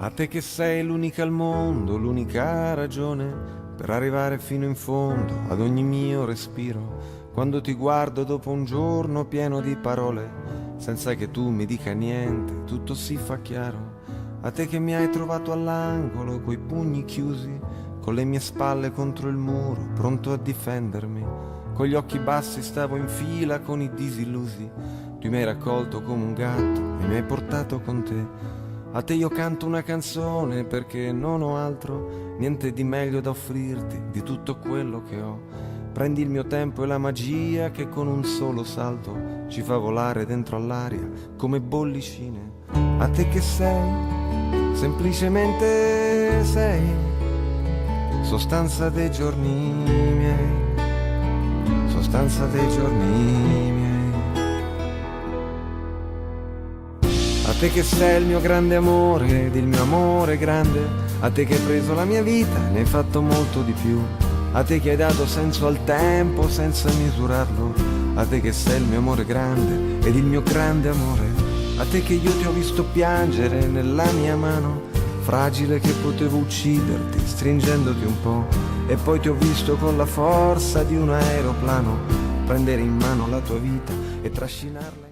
A te che sei l'unica al mondo, l'unica ragione per arrivare fino in fondo ad ogni mio respiro. Quando ti guardo dopo un giorno pieno di parole, senza che tu mi dica niente, tutto si fa chiaro. A te che mi hai trovato all'angolo coi pugni chiusi, con le mie spalle contro il muro, pronto a difendermi. Con gli occhi bassi stavo in fila con i disillusi. Tu mi hai raccolto come un gatto e mi hai portato con te. A te io canto una canzone perché non ho altro, niente di meglio da offrirti di tutto quello che ho. Prendi il mio tempo e la magia che con un solo salto ci fa volare dentro all'aria come bollicine. A te che sei, semplicemente sei, sostanza dei giorni miei, sostanza dei giorni miei. A te che sei il mio grande amore ed il mio amore grande, a te che hai preso la mia vita e ne hai fatto molto di più, a te che hai dato senso al tempo senza misurarlo, a te che sei il mio amore grande ed il mio grande amore, a te che io ti ho visto piangere nella mia mano, fragile che potevo ucciderti stringendoti un po', e poi ti ho visto con la forza di un aeroplano prendere in mano la tua vita e trascinarla